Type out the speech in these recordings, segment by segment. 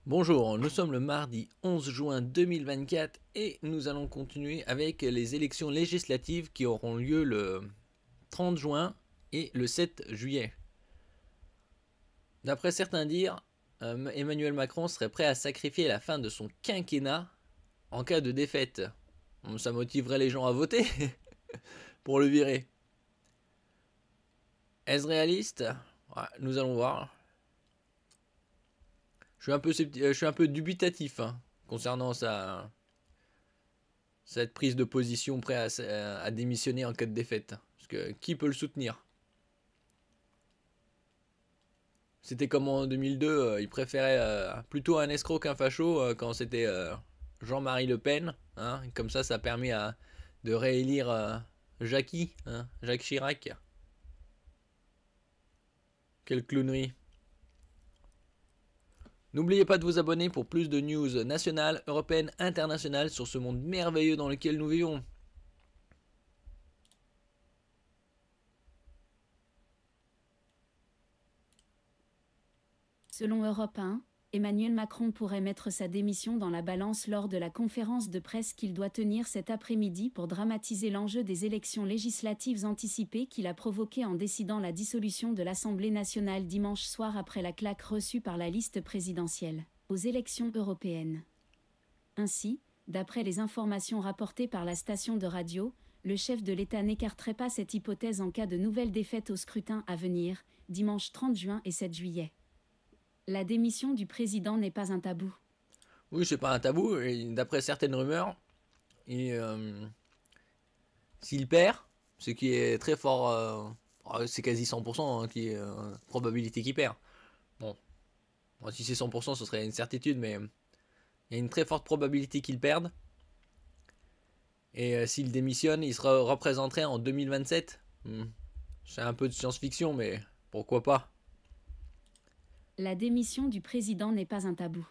Bonjour, nous sommes le mardi 11 juin 2024 et nous allons continuer avec les élections législatives qui auront lieu le 30 juin et le 7 juillet. D'après certains dires, Emmanuel Macron serait prêt à sacrifier la fin de son quinquennat en cas de défaite. Ça motiverait les gens à voter pour le virer. Est-ce réaliste? Nous allons voir. Je suis un peu dubitatif concernant cette prise de position prêt à démissionner en cas de défaite. Parce que qui peut le soutenir? C'était comme en 2002, il préférait plutôt un escroc qu'un facho quand c'était Jean-Marie Le Pen. Comme ça a permis de réélire Jacques Chirac. Quelle clownerie. N'oubliez pas de vous abonner pour plus de news nationales, européennes, internationales sur ce monde merveilleux dans lequel nous vivons. Selon Europe 1, Emmanuel Macron pourrait mettre sa démission dans la balance lors de la conférence de presse qu'il doit tenir cet après-midi pour dramatiser l'enjeu des élections législatives anticipées qu'il a provoqué en décidant la dissolution de l'Assemblée nationale dimanche soir après la claque reçue par la liste présidentielle aux élections européennes. Ainsi, d'après les informations rapportées par la station de radio, le chef de l'État n'écarterait pas cette hypothèse en cas de nouvelle défaite au scrutin à venir, dimanche 30 juin et 7 juillet. La démission du président n'est pas un tabou. Oui, c'est pas un tabou. D'après certaines rumeurs, s'il perd, ce qui est très fort, c'est quasi 100% qui est probabilité qu'il perd. Bon, si c'est 100%, ce serait une certitude, mais il y a une très forte probabilité qu'il perde. Et s'il démissionne, il se représenterait en 2027. C'est un peu de science-fiction, mais pourquoi pas? La démission du président n'est pas un tabou.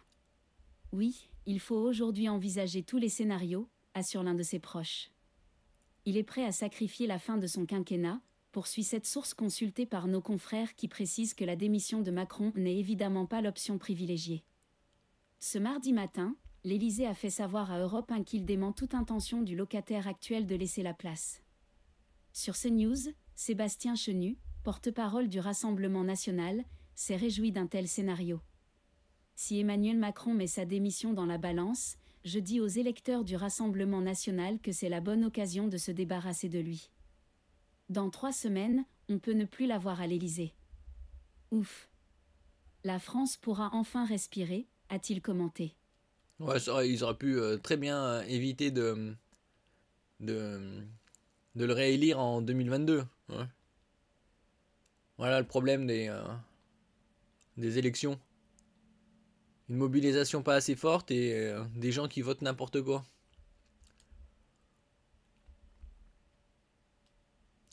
Oui, il faut aujourd'hui envisager tous les scénarios, assure l'un de ses proches. Il est prêt à sacrifier la fin de son quinquennat, poursuit cette source consultée par nos confrères qui précise que la démission de Macron n'est évidemment pas l'option privilégiée. Ce mardi matin, l'Élysée a fait savoir à Europe 1 qu'il dément toute intention du locataire actuel de laisser la place. Sur CNews, Sébastien Chenu, porte-parole du Rassemblement national, s'est réjoui d'un tel scénario. Si Emmanuel Macron met sa démission dans la balance, je dis aux électeurs du Rassemblement national que c'est la bonne occasion de se débarrasser de lui. Dans 3 semaines, on peut ne plus l'avoir à l'Élysée. Ouf. La France pourra enfin respirer, a-t-il commenté. Ouais, ça, ils auraient pu très bien éviter de le réélire en 2022. Ouais. Voilà le problème des élections. Une mobilisation pas assez forte et des gens qui votent n'importe quoi.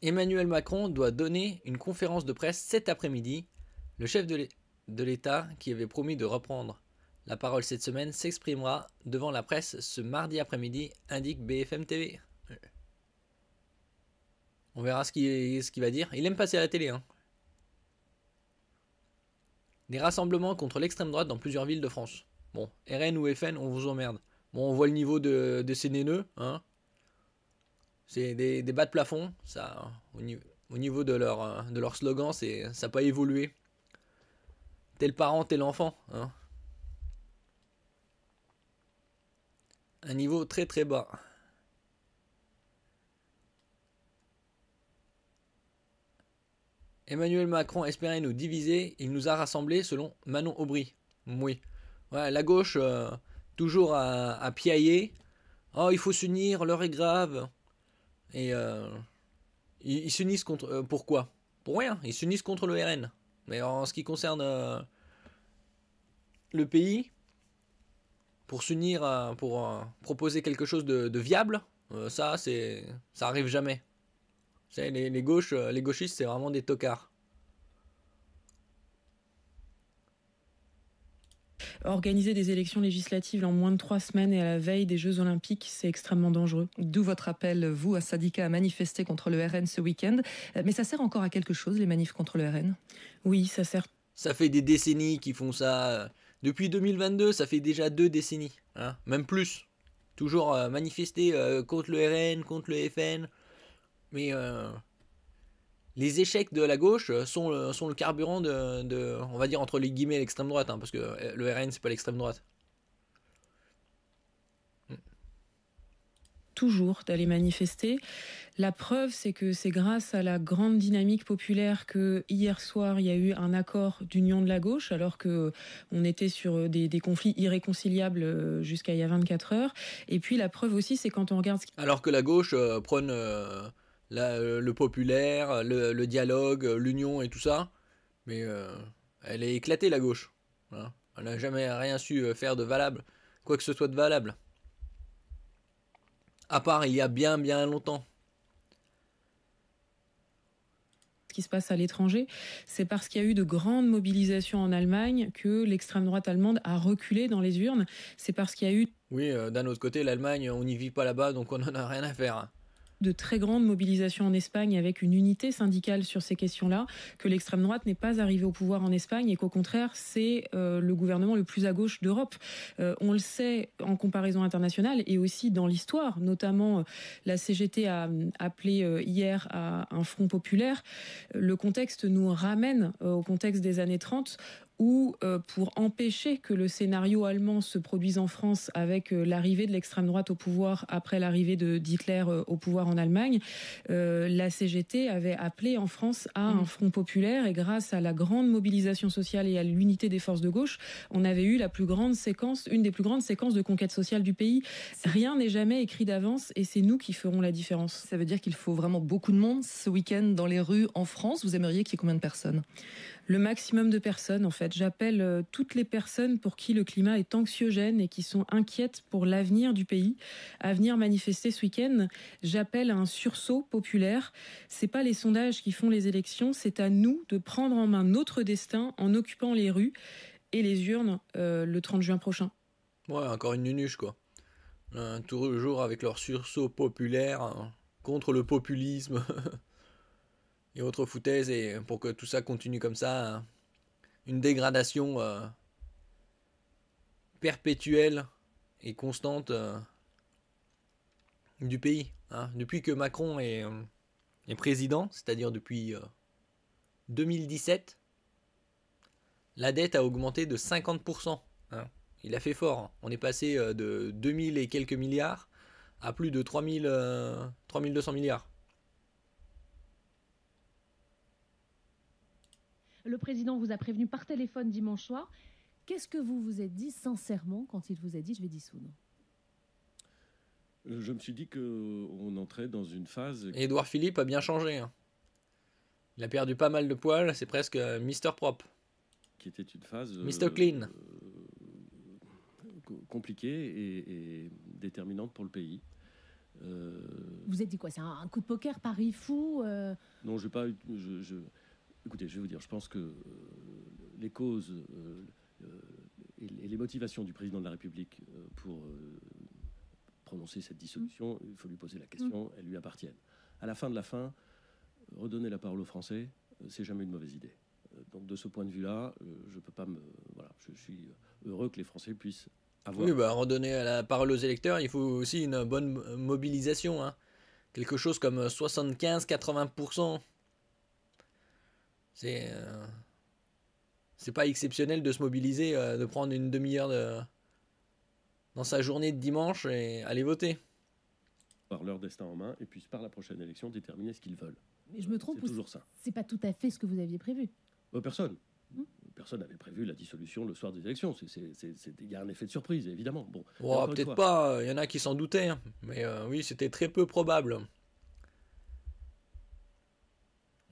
Emmanuel Macron doit donner une conférence de presse cet après-midi. Le chef de l'État, qui avait promis de reprendre la parole cette semaine, s'exprimera devant la presse ce mardi après-midi, indique BFM TV. On verra ce qu'il va dire. Il aime passer à la télé. Des rassemblements contre l'extrême droite dans plusieurs villes de France. Bon, RN ou FN, on vous emmerde. Bon, on voit le niveau de ces néneux. C'est des bas de plafond. Ça, au niveau de leur slogan, ça n'a pas évolué. Tel parent, tel enfant. Un niveau très très bas. Emmanuel Macron espérait nous diviser, il nous a rassemblés selon Manon Aubry. Oui. Ouais, la gauche, toujours à piailler. Oh, il faut s'unir, l'heure est grave. Et ils s'unissent contre... pourquoi? Pour rien, ils s'unissent contre le RN. Mais en ce qui concerne le pays, pour s'unir, pour proposer quelque chose de viable, ça arrive jamais. Vous savez, les gauchistes, c'est vraiment des tocards. Organiser des élections législatives en moins de 3 semaines et à la veille des Jeux Olympiques, c'est extrêmement dangereux. D'où votre appel, vous, à syndicats, à manifester contre le RN ce week-end. Mais ça sert encore à quelque chose, les manifs contre le RN? Oui, ça sert. Ça fait des décennies qu'ils font ça. Depuis 2022, ça fait déjà 2 décennies, hein, même plus. Toujours manifester contre le RN, contre le FN. Mais les échecs de la gauche sont le carburant on va dire entre les guillemets, l'extrême droite, hein, parce que le RN, c'est pas l'extrême droite. Toujours d'aller manifester. La preuve, c'est que c'est grâce à la grande dynamique populaire que hier soir, il y a eu un accord d'union de la gauche, alors que on était sur des conflits irréconciliables jusqu'à il y a 24 heures. Et puis la preuve aussi, c'est quand on regarde... Alors que la gauche prône le populaire, le dialogue, l'union et tout ça. Mais elle est éclatée, la gauche. Voilà. Elle n'a jamais rien su faire de valable. Quoi que ce soit de valable. À part il y a bien longtemps. Qui se passe à l'étranger, c'est parce qu'il y a eu de grandes mobilisations en Allemagne que l'extrême droite allemande a reculé dans les urnes. C'est parce qu'il y a eu... Oui, d'un autre côté, l'Allemagne, on n'y vit pas là-bas, donc on n'en a rien à faire. De très grandes mobilisations en Espagne avec une unité syndicale sur ces questions-là, que l'extrême droite n'est pas arrivée au pouvoir en Espagne et qu'au contraire, c'est le gouvernement le plus à gauche d'Europe. On le sait en comparaison internationale et aussi dans l'histoire, notamment la CGT a appelé hier à un front populaire. Le contexte nous ramène au contexte des années 30 où, pour empêcher que le scénario allemand se produise en France avec l'arrivée de l'extrême droite au pouvoir après l'arrivée d'Hitler au pouvoir en Allemagne, la CGT avait appelé en France à un front populaire et grâce à la grande mobilisation sociale et à l'unité des forces de gauche, on avait eu une des plus grandes séquences de conquête sociale du pays. Rien n'est jamais écrit d'avance et c'est nous qui ferons la différence. Ça veut dire qu'il faut vraiment beaucoup de monde ce week-end dans les rues en France. Vous aimeriez qu'il y ait combien de personnes ? Le maximum de personnes, en fait. J'appelle toutes les personnes pour qui le climat est anxiogène et qui sont inquiètes pour l'avenir du pays à venir manifester ce week-end. J'appelle à un sursaut populaire. C'est pas les sondages qui font les élections, c'est à nous de prendre en main notre destin en occupant les rues et les urnes le 30 juin prochain. Ouais, encore une nunuche, quoi. Toujours avec leur sursaut populaire contre le populisme. Et autres foutaises, et pour que tout ça continue comme ça, une dégradation perpétuelle et constante du pays. Hein. Depuis que Macron est président, c'est-à-dire depuis 2017, la dette a augmenté de 50%. Hein. Il a fait fort. Hein. On est passé de 2000 et quelques milliards à plus de 3200 milliards. Le président vous a prévenu par téléphone dimanche soir. Qu'est-ce que vous vous êtes dit sincèrement quand il vous a dit « je vais dissoudre » ? Je me suis dit qu'on entrait dans une phase... Édouard Philippe a bien changé. Hein. Il a perdu pas mal de poils, c'est presque Mister Propre. Qui était une phase... Mister Clean. Compliquée et déterminante pour le pays. Vous êtes dit quoi ? C'est un coup de poker, pari fou Non, je n'ai pas... Écoutez, je vais vous dire, je pense que les causes et les motivations du président de la République pour prononcer cette dissolution, il faut lui poser la question, elles lui appartiennent. À la fin de la fin, redonner la parole aux Français, c'est jamais une mauvaise idée. Donc de ce point de vue-là, je peux pas me... Voilà, je suis heureux que les Français puissent avoir... Oui, redonner la parole aux électeurs, il faut aussi une bonne mobilisation. Hein. Quelque chose comme 75-80%. C'est pas exceptionnel de se mobiliser, de prendre une demi-heure dans sa journée de dimanche et aller voter. Par leur destin en main et puissent par la prochaine élection déterminer ce qu'ils veulent. Mais je me trompe, c'est toujours ça. C'est pas tout à fait ce que vous aviez prévu. Personne. Personne n'avait prévu la dissolution le soir des élections. Il y a un effet de surprise, évidemment. Bon, peut-être pas, il y en a qui s'en doutaient, hein. Mais oui, c'était très peu probable.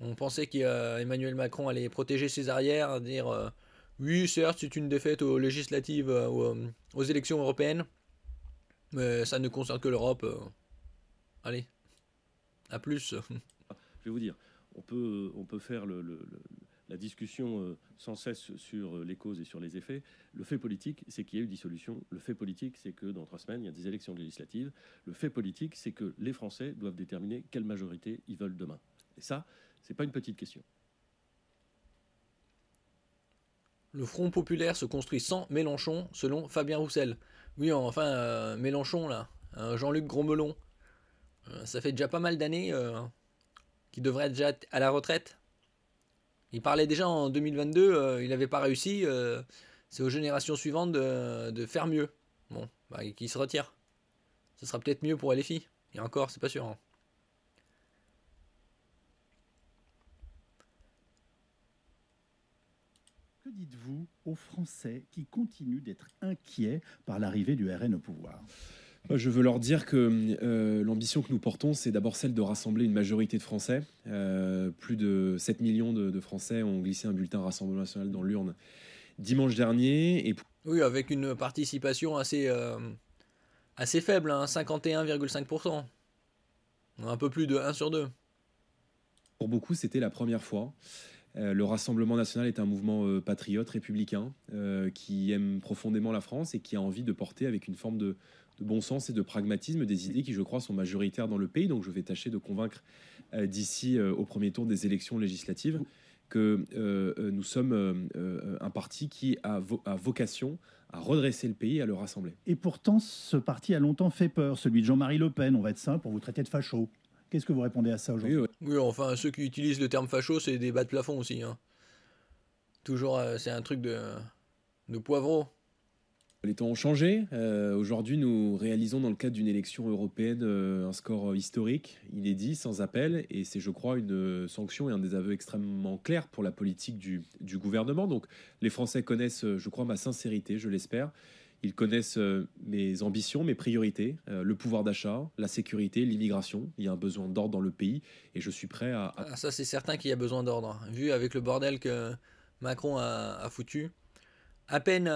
On pensait qu'Emmanuel Macron allait protéger ses arrières, dire oui, certes, c'est une défaite aux législatives, aux élections européennes, mais ça ne concerne que l'Europe. Allez, à plus. Je vais vous dire, on peut faire la discussion sans cesse sur les causes et sur les effets. Le fait politique, c'est qu'il y a eu dissolution. Le fait politique, c'est que dans 3 semaines, il y a des élections législatives. Le fait politique, c'est que les Français doivent déterminer quelle majorité ils veulent demain. Et ça, c'est pas une petite question. Le Front populaire se construit sans Mélenchon, selon Fabien Roussel. Oui, enfin, Mélenchon, là, Jean-Luc Grosmelon, ça fait déjà pas mal d'années qu'il devrait être déjà à la retraite. Il parlait déjà en 2022, il n'avait pas réussi. C'est aux générations suivantes de faire mieux. Bon, bah, qu'il se retire. Ce sera peut-être mieux pour LFI. Et encore, c'est pas sûr. Hein. Que dites-vous aux Français qui continuent d'être inquiets par l'arrivée du RN au pouvoir? Je veux leur dire que l'ambition que nous portons, c'est d'abord celle de rassembler une majorité de Français. Plus de 7 millions de Français ont glissé un bulletin Rassemblement national dans l'urne dimanche dernier. Et... Oui, avec une participation assez faible, hein, 51,5%. Un peu plus de 1 sur 2. Pour beaucoup, c'était la première fois. Le Rassemblement national est un mouvement patriote, républicain, qui aime profondément la France et qui a envie de porter avec une forme de bon sens et de pragmatisme des idées qui, je crois, sont majoritaires dans le pays. Donc je vais tâcher de convaincre d'ici au premier tour des élections législatives que nous sommes un parti qui a vocation à redresser le pays et à le rassembler. Et pourtant, ce parti a longtemps fait peur, celui de Jean-Marie Le Pen, on va être simple, pour vous traiter de facho. Qu'est-ce que vous répondez à ça aujourd'hui? Oui, enfin, ceux qui utilisent le terme facho, c'est des bas de plafond aussi. Hein. Toujours, c'est un truc de poivreau. Les temps ont changé. Aujourd'hui, nous réalisons dans le cadre d'une élection européenne un score historique, inédit, sans appel. Et c'est, je crois, une sanction et un désaveu extrêmement clair pour la politique du gouvernement. Donc les Français connaissent, je crois, ma sincérité, je l'espère. Ils connaissent mes ambitions, mes priorités, le pouvoir d'achat, la sécurité, l'immigration. Il y a un besoin d'ordre dans le pays et je suis prêt à... Ah, ça, c'est certain qu'il y a besoin d'ordre. Vu avec le bordel que Macron a foutu. À peine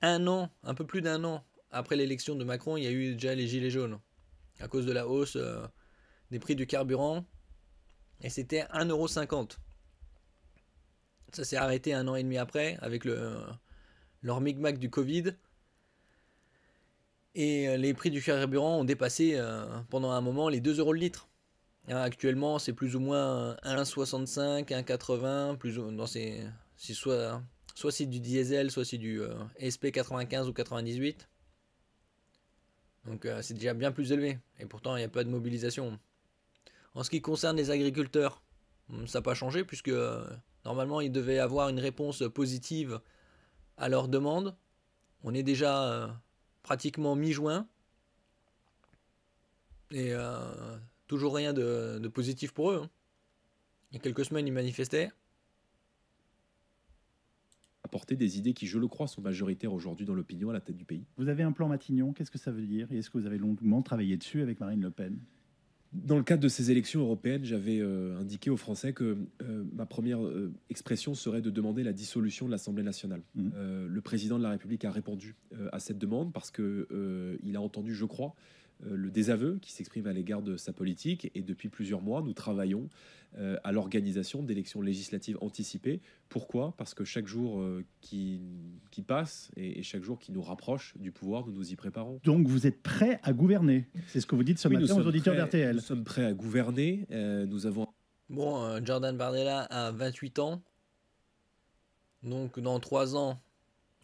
un an, un peu plus d'1 an après l'élection de Macron, il y a eu déjà les gilets jaunes. À cause de la hausse des prix du carburant. Et c'était 1,50 €. Ça s'est arrêté 1 an et demi après avec leur micmac du Covid. Et les prix du carburant ont dépassé pendant un moment les 2 € le litre. Actuellement, c'est plus ou moins 1,65, 1,80, plus ou, non, c'est soit c'est du diesel, soit c'est du SP95 ou 98. Donc c'est déjà bien plus élevé. Et pourtant, il n'y a pas de mobilisation. En ce qui concerne les agriculteurs, ça n'a pas changé puisque normalement, ils devaient avoir une réponse positive à leur demande. On est déjà pratiquement mi-juin. Et toujours rien de positif pour eux. Hein. Il y a quelques semaines, ils manifestaient. Apporter des idées qui, je le crois, sont majoritaires aujourd'hui dans l'opinion à la tête du pays. Vous avez un plan Matignon, qu'est-ce que ça veut dire? Et est-ce que vous avez longuement travaillé dessus avec Marine Le Pen? Dans le cadre de ces élections européennes, j'avais indiqué aux Français que ma première expression serait de demander la dissolution de l'Assemblée nationale. Le président de la République a répondu à cette demande parce qu'il a entendu, je crois, le désaveu qui s'exprime à l'égard de sa politique. Et depuis plusieurs mois, nous travaillons à l'organisation d'élections législatives anticipées. Pourquoi? Parce que chaque jour qui passe et chaque jour qui nous rapproche du pouvoir, nous nous y préparons. Donc vous êtes prêt à gouverner? C'est ce que vous dites ce matin aux auditeurs d'RTL. Nous sommes prêts à gouverner. Nous avons... Bon, Jordan Bardella a 28 ans. Donc dans 3 ans,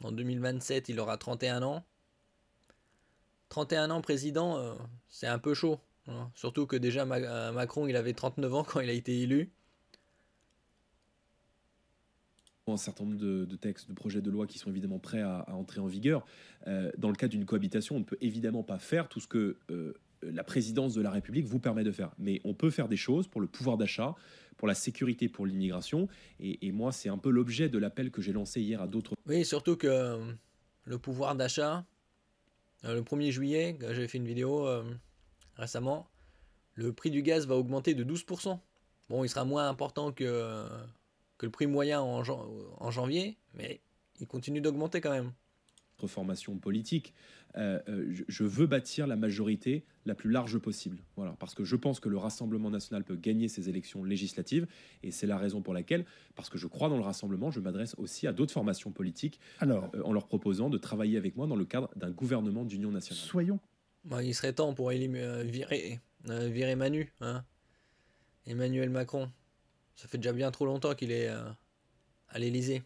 en 2027, il aura 31 ans. 31 ans président, c'est un peu chaud. Hein. Surtout que déjà Macron, il avait 39 ans quand il a été élu. Un certain nombre de textes, de projets de loi qui sont évidemment prêts à entrer en vigueur. Dans le cadre d'une cohabitation, on ne peut évidemment pas faire tout ce que la présidence de la République vous permet de faire. Mais on peut faire des choses pour le pouvoir d'achat, pour la sécurité, pour l'immigration. Et moi, c'est un peu l'objet de l'appel que j'ai lancé hier à d'autres... Oui, surtout que le pouvoir d'achat, le 1er juillet, j'avais fait une vidéo récemment, le prix du gaz va augmenter de 12%. Bon, il sera moins important que le prix moyen en janvier, mais il continue d'augmenter quand même. Formation politique, je veux bâtir la majorité la plus large possible. Voilà, parce que je pense que le Rassemblement national peut gagner ces élections législatives, et c'est la raison pour laquelle, parce que je crois dans le rassemblement, je m'adresse aussi à d'autres formations politiques. Alors, en leur proposant de travailler avec moi dans le cadre d'un gouvernement d'union nationale. Soyons. Bon, il serait temps pour virer Manu, hein. Emmanuel Macron. Ça fait déjà bien trop longtemps qu'il est à l'Élysée.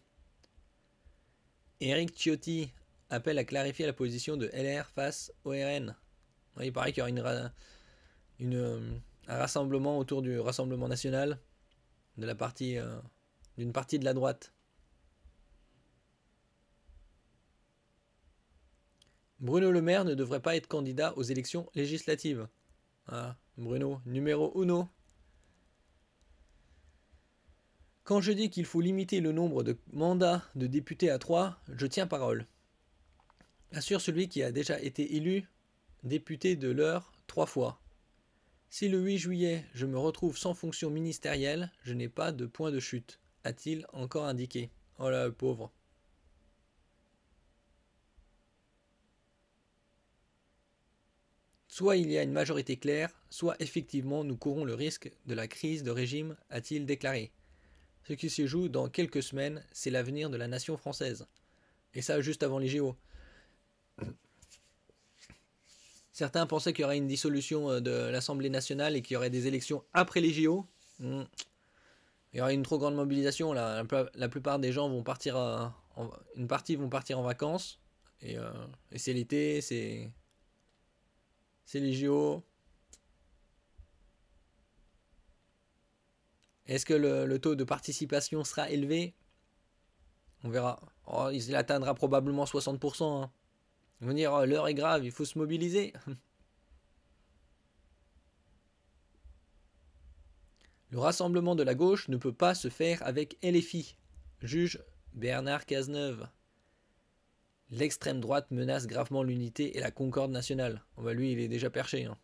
Éric Ciotti appelle à clarifier la position de LR face au RN. Ouais, il paraît qu'il y aura un rassemblement autour du Rassemblement national de la partie, d'une partie de la droite. Bruno Le Maire ne devrait pas être candidat aux élections législatives. Ah, Bruno, numéro uno. Quand je dis qu'il faut limiter le nombre de mandats de députés à 3, je tiens parole. Assure celui qui a déjà été élu député de l'Eure 3 fois. Si le 8 juillet je me retrouve sans fonction ministérielle, je n'ai pas de point de chute, a-t-il encore indiqué. Oh là, le pauvre. Soit il y a une majorité claire, soit effectivement nous courons le risque de la crise de régime, a-t-il déclaré. Ce qui se joue dans quelques semaines, c'est l'avenir de la nation française. Et ça, juste avant les JO. Certains pensaient qu'il y aurait une dissolution de l'Assemblée nationale et qu'il y aurait des élections après les JO. Il y aurait une trop grande mobilisation. La plupart des gens vont partir, une partie vont partir en vacances. Et c'est l'été, c'est les JO. Est-ce que le taux de participation sera élevé? On verra. Oh, il atteindra probablement 60%. Hein. Ils vont dire, oh, l'heure est grave, il faut se mobiliser. Le rassemblement de la gauche ne peut pas se faire avec LFI, juge Bernard Cazeneuve. L'extrême droite menace gravement l'unité et la concorde nationale. Oh bah lui, il est déjà perché. Hein.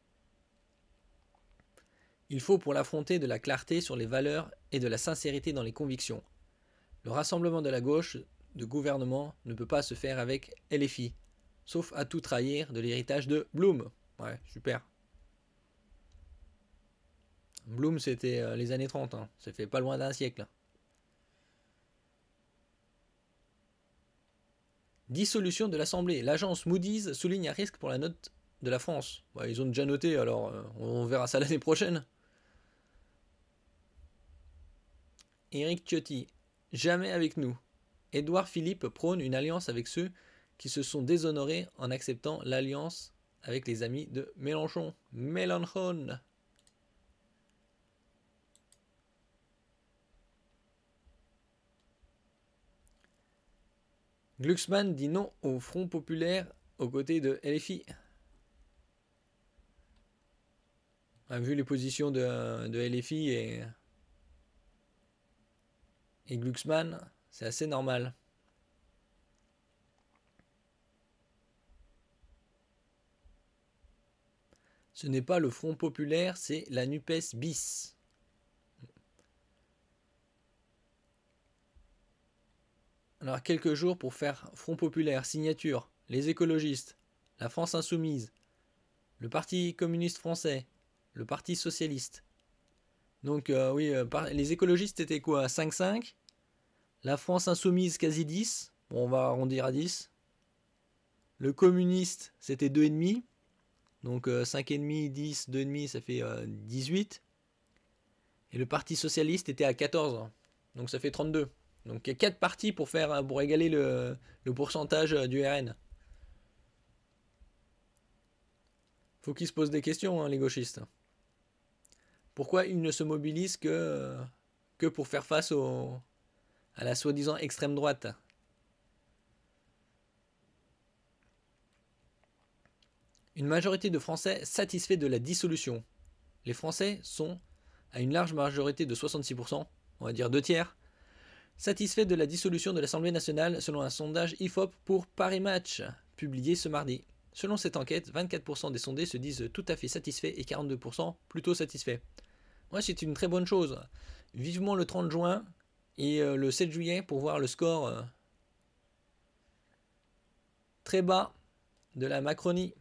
Il faut pour l'affronter de la clarté sur les valeurs et de la sincérité dans les convictions. Le rassemblement de la gauche de gouvernement ne peut pas se faire avec LFI, sauf à tout trahir de l'héritage de Blum. Ouais, super. Blum, c'était les années 30, hein. Ça fait pas loin d'un siècle. Dissolution de l'Assemblée. L'agence Moody's souligne un risque pour la note de la France. Ouais, ils ont déjà noté, alors on verra ça l'année prochaine. Éric Ciotti. Jamais avec nous. Édouard Philippe prône une alliance avec ceux qui se sont déshonorés en acceptant l'alliance avec les amis de Mélenchon. Mélenchon. Glucksmann dit non au Front populaire aux côtés de LFI. On a vu les positions de LFI et Glucksmann, c'est assez normal. Ce n'est pas le Front populaire, c'est la NUPES bis. Alors, quelques jours pour faire Front populaire, signature, les écologistes, la France insoumise, le Parti communiste français, le Parti socialiste. Donc, oui, les écologistes étaient quoi, 5-5 ? La France insoumise, quasi 10. Bon, on va arrondir à 10. Le communiste, c'était 2,5. Donc, 5,5, 10, 2,5, ça fait 18. Et le Parti socialiste était à 14. Donc, ça fait 32. Donc il y a 4 partis pour égaler le pourcentage du RN. Faut qu'ils se posent des questions, hein, les gauchistes. Pourquoi ils ne se mobilisent que pour faire face à la soi-disant extrême droite? Une majorité de Français satisfaits de la dissolution. Les Français sont à une large majorité de 66%, on va dire 2 tiers, satisfait de la dissolution de l'Assemblée nationale selon un sondage IFOP pour Paris Match, publié ce mardi. Selon cette enquête, 24% des sondés se disent tout à fait satisfaits et 42% plutôt satisfaits. Ouais, c'est une très bonne chose. Vivement le 30 juin et le 7 juillet pour voir le score très bas de la Macronie.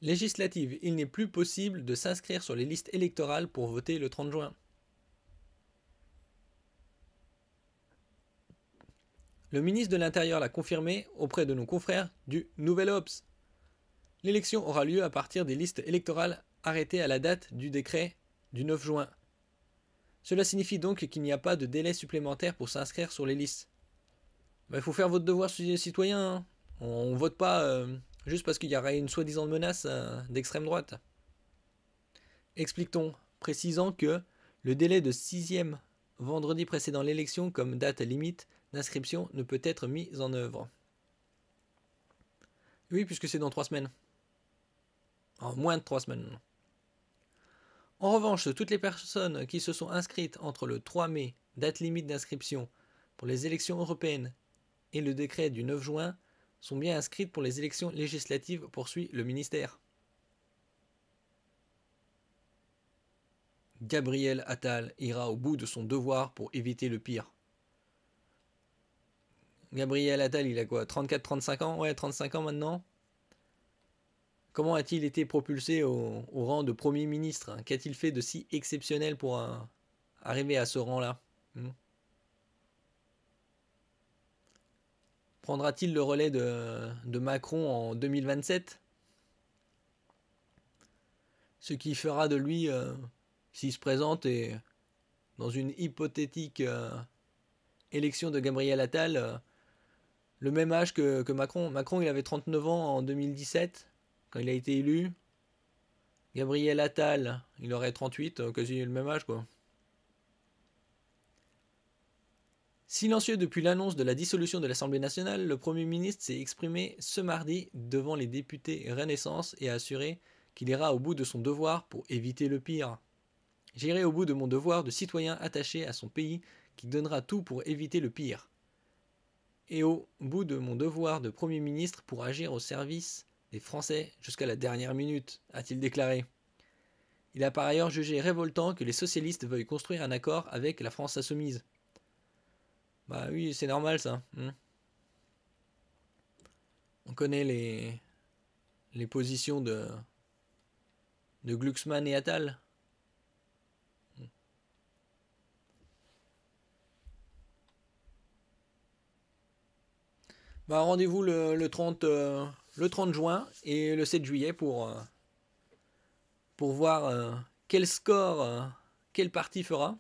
Législative, il n'est plus possible de s'inscrire sur les listes électorales pour voter le 30 juin. Le ministre de l'Intérieur l'a confirmé auprès de nos confrères du Nouvel Obs. L'élection aura lieu à partir des listes électorales arrêtées à la date du décret du 9 juin. Cela signifie donc qu'il n'y a pas de délai supplémentaire pour s'inscrire sur les listes. Il faut faire votre devoir citoyen. Hein. On ne vote pas juste parce qu'il y aurait une soi-disant menace d'extrême droite. Explique-t-on, précisant que le délai de 6e vendredi précédant l'élection comme date limite d'inscription ne peut être mis en œuvre. Oui, puisque c'est dans 3 semaines. En moins de 3 semaines. En revanche, toutes les personnes qui se sont inscrites entre le 3 mai, date limite d'inscription pour les élections européennes, et le décret du 9 juin, sont bien inscrites pour les élections législatives, poursuit le ministère. Gabriel Attal ira au bout de son devoir pour éviter le pire. Gabriel Attal, il a quoi, 34-35 ans? Ouais, 35 ans maintenant. Comment a-t-il été propulsé au rang de Premier ministre? Qu'a-t-il fait de si exceptionnel pour arriver à ce rang-là? Prendra-t-il le relais de Macron en 2027? Ce qui fera de lui, s'il se présente, et dans une hypothétique élection de Gabriel Attal, le même âge que Macron. Macron, il avait 39 ans en 2017, quand il a été élu. Gabriel Attal, il aurait 38, quasi le même âge, quoi. Silencieux depuis l'annonce de la dissolution de l'Assemblée nationale, le Premier ministre s'est exprimé ce mardi devant les députés Renaissance et a assuré qu'il ira au bout de son devoir pour éviter le pire. « J'irai au bout de mon devoir de citoyen attaché à son pays qui donnera tout pour éviter le pire. Et au bout de mon devoir de Premier ministre pour agir au service des Français jusqu'à la dernière minute », a-t-il déclaré. Il a par ailleurs jugé révoltant que les socialistes veuillent construire un accord avec la France insoumise. Bah oui, c'est normal ça. On connaît les positions de Glucksmann et Attal. Bah, rendez-vous le 30 juin et le 7 juillet pour voir quel score quel parti fera.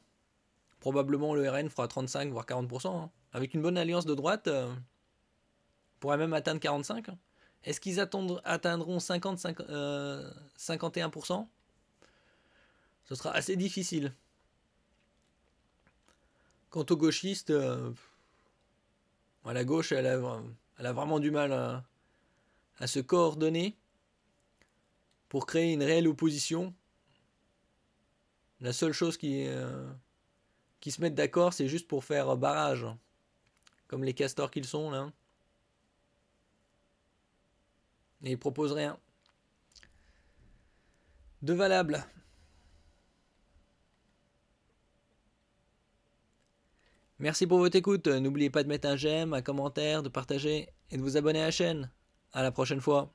Probablement le RN fera 35 voire 40%. Hein. Avec une bonne alliance de droite, pourrait même atteindre 45. Est-ce qu'ils atteindront 51%? Ce sera assez difficile. Quant aux gauchistes, la gauche, elle a vraiment du mal à se coordonner pour créer une réelle opposition. La seule chose qui se mettent d'accord, c'est juste pour faire barrage, comme les castors qu'ils sont là. Et ils proposent rien de valable. Merci pour votre écoute. N'oubliez pas de mettre un j'aime, un commentaire, de partager et de vous abonner à la chaîne. À la prochaine fois.